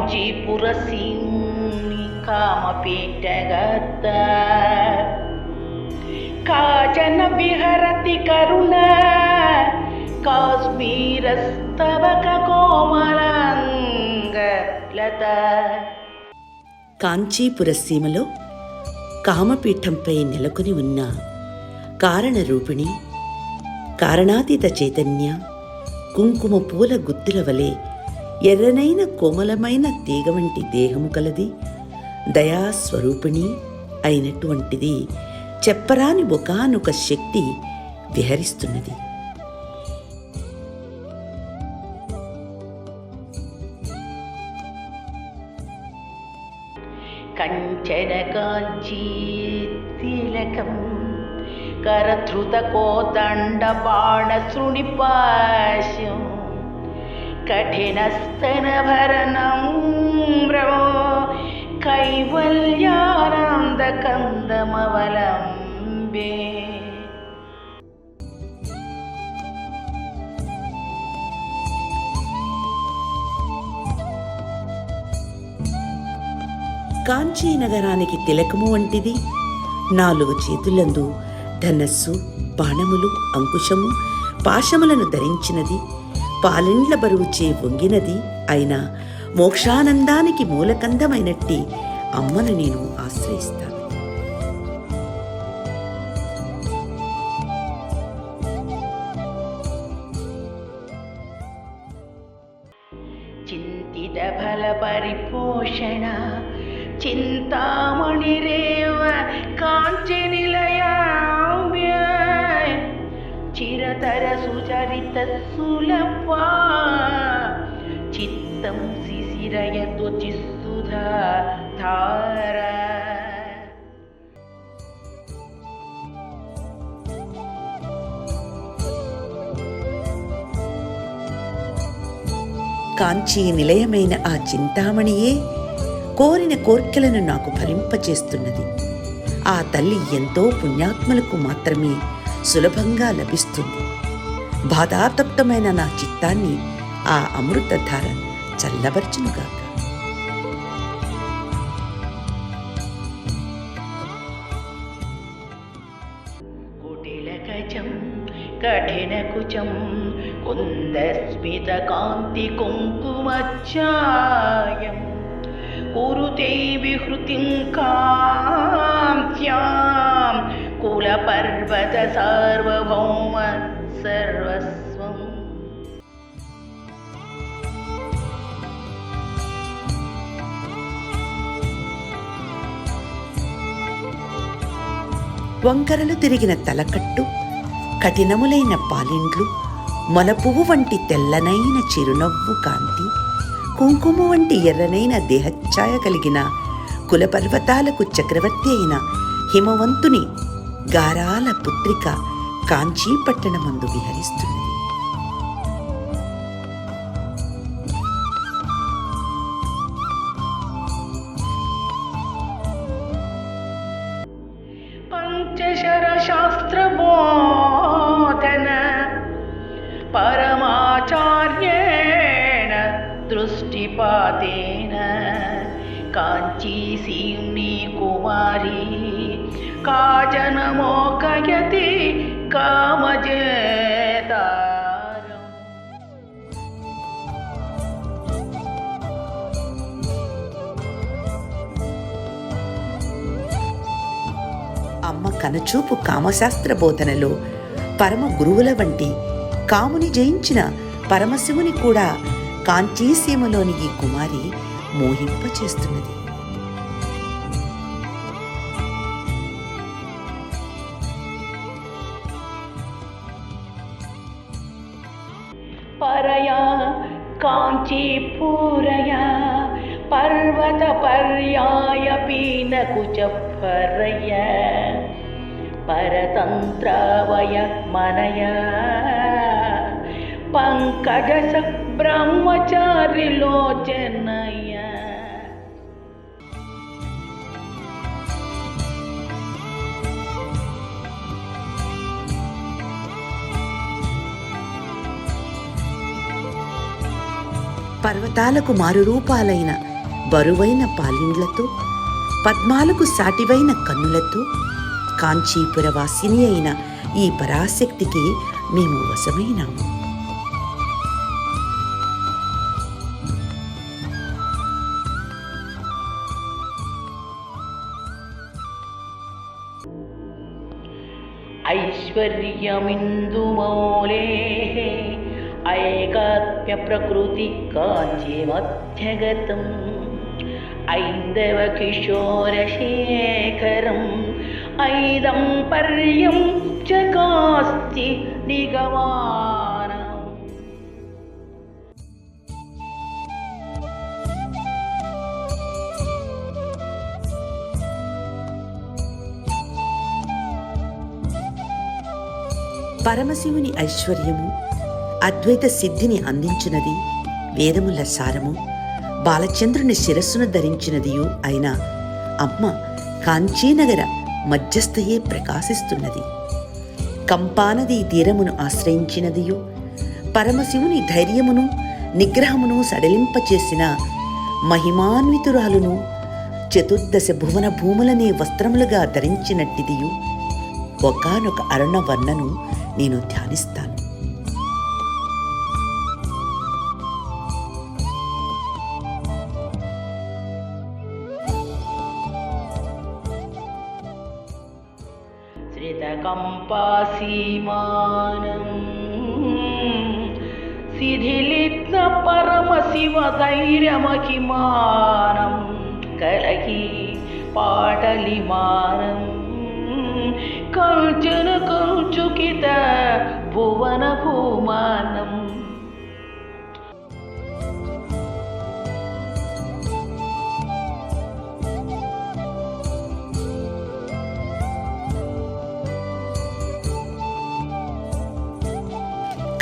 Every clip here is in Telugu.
కాంచీపురసీని కామపీఠగత కాచన విహరతి కరుణ కాశ్మీరస్తవక కోమలాంగలత. కాంచీపురసీమలో కామపీఠంపై నెలకొని ఉన్న కారణరూపిణి, కారణాతీత చైతన్య, కుంకుమ పూల గుత్తుల వలె ఎర్రనైన కోమలమైన తీగ వంటి దేహము కలది, దయాస్వరూపిణి అయినటువంటిది చెప్పరాని ఒకానొక శక్తి విహరిస్తున్నది. కంచన కాంచీ తిలకం కరధృత కోదండ బాణ శృణిపాశం కఠినస్తన భరణం భ్రమో కైవల్యానంద కందమవలంబే. కాంచీ నగరానికి తిలకము వంటిది, 4 చేతులందు ధనస్సు, బాణములు, అంకుశము, పాశములను ధరించినది, పాలెండ్ల బరువుచే వంగినది అయినా మోక్షానందానికి మూలకందమైనట్టి అమ్మను నేను ఆశ్రయిస్తాను. చింతిత ఫల పరిపోషణ చింతామణిరేవ కాంచి నిలయామ్య చిరతర సుచరిత సులభా చిత్తం శిశిరయతు చిస్సుధా ధార. కాంచీ నిలయమైన ఆ చింతామణియే కోరిన కోర్కెలను నాకు ఫలింపచేస్తున్నది. ఆ తల్లి ఎంతో పుణ్యాత్ములకు మాత్రమే సులభంగా లభిస్తుంది. బాధాతప్తమైన నా చిత్తాన్ని ఆ అమృతధార చల్లబర్చునుగాక. కుటిలకజం కఠినకుచం కుందస్మిత కాంతి కుంకుమఛాయం కురుతే విహృతిం కాంత్యాం కులపర్వత సార్వభౌమ సర్వస్వం. వంకరలు తిరిగిన తలకట్టు, కఠినములైన పాలిండ్లు, మొలపువ్వు వంటి తెల్లనైన చిరునవ్వు కాంతి, కుంకుమ వంటి ఎర్రనైన దేహఛాయ కలిగిన కులపర్వతాలకు చక్రవర్తి అయిన హిమవంతుని గారాల పుత్రిక కాంచీ పట్టణమందు విహరిస్తున్నది. పంచశర శాస్త్ర బోధన పరమాచార్యేణ దృష్టిపాతేన కాంచీసీమ్ని కుమారీ కాచన మోకయతి కామజేతారం. అమ్మ కనుచూపు కామశాస్త్ర బోధనలో పరమ గురువుల వంటి కాముని జయించిన పరమశివుని కూడా కాంచీసీమలోని ఈ కుమారి మోహింపచేస్తున్నది. పరయా కాంచీపూరయా పర్వత పర్యాయ పీనకుచ పరయ పరతంత్రవయ మనయ పంకజ బ్రహ్మచారి లోచనయ. పర్వతాలకు మారు రూపాలైన బరువైన పాలిండ్లతో, పద్మాలకు సాటివైన కన్నులతో కాంచీపురవాసిని అయిన ఈ పరాశక్తికి మేము వశమైనాము. ఐశ్వర్యమిందుమౌలేః ఐకాత్మ్య ప్రకృతి కాంచీమధ్యగతం ఐందవ కిశోరశేఖరం ఐదంపర్యం చకాస్తి నిగమానం. పరమశివుని ఐశ్వర్యము, అద్వైత సిద్ధిని అందించినది, వేదముల సారము, బాలచంద్రుని శిరస్సును ధరించినదియు అయిన అమ్మ కాంచీనగర మధ్యస్థయే ప్రకాశిస్తున్నది. కంపానది తీరమును ఆశ్రయించినదియు, పరమశివుని ధైర్యమును నిగ్రహమును సడలింపచేసిన మహిమాన్వితురాలును, చతుర్దశ భువన భూములనే వస్త్రములుగా ధరించినట్టిదియు ఒకానొక అరుణవర్ణను నేను ధ్యానిస్తాను. శ్రితకంపాసీమానం శిథిలిత్న పరమశివ ధైర్యమహిమానం కలహి పాటలిమానం కంచన కంచుకిత భువన భూమానం.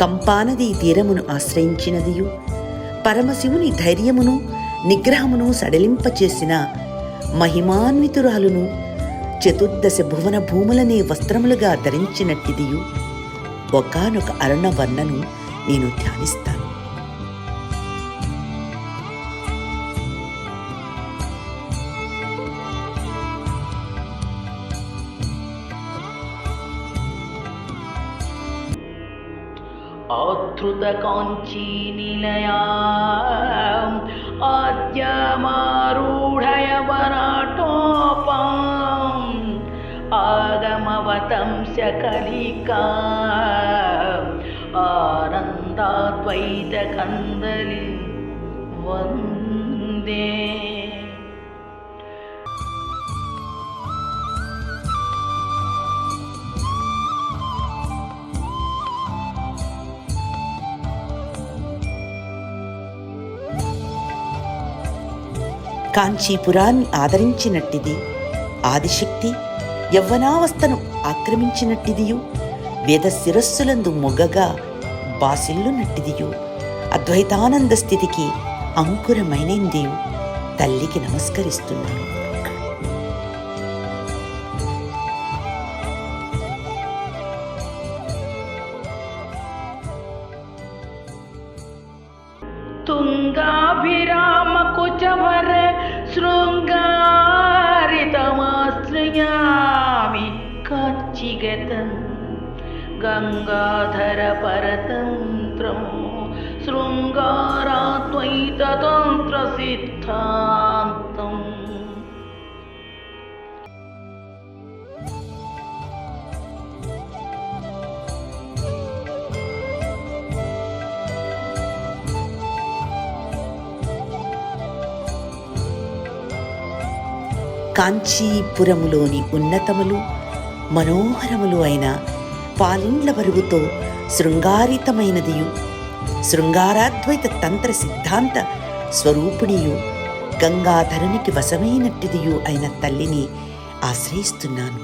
కంపానది తీరమును ఆశ్రయించినదియు, పరమశివుని ధైర్యమును నిగ్రహమును సడలింపచేసిన మహిమాన్వితురాలును, చతుర్దశ భువన భూములనే వస్త్రములుగా ధరించినట్టిదియు ఒకానొక అరుణవర్ణను నేను ధ్యానిస్తాను. ఆధృత కాంచీ నిలయాం ఆద్యమారూఢయవనాటోపాం ఆగమవతంస కలికా ఆనందాద్వైత కందలి వందే. కాంచీపురాన్ని ఆదరించినట్టిది, ఆదిశక్తి యవ్వనావస్థను ఆక్రమించినట్టిదియు, వేద శిరస్సులందు మొగ్గగా బాసిల్లునట్టిదియు, అద్వైతానంద స్థితికి అంకురమైనదియు తల్లికి నమస్కరిస్తున్నాను. తుంగాభిరామ కుచవర శృంగారితమాశ్రయామి కాంచిగతం గంగాధర పరతంత్రం శృంగారాద్వైతతంత్ర సిద్ధాంతం. కాంచీపురములోని ఉన్నతములు మనోహరములు అయిన పాలిండ్ల బరుగుతో శృంగారితమైనదియు, శృంగారాద్వైత తంత్ర సిద్ధాంత స్వరూపిణియు, గంగాధరునికి వశమైనట్టిదియు అయిన తల్లిని ఆశ్రయిస్తున్నాను.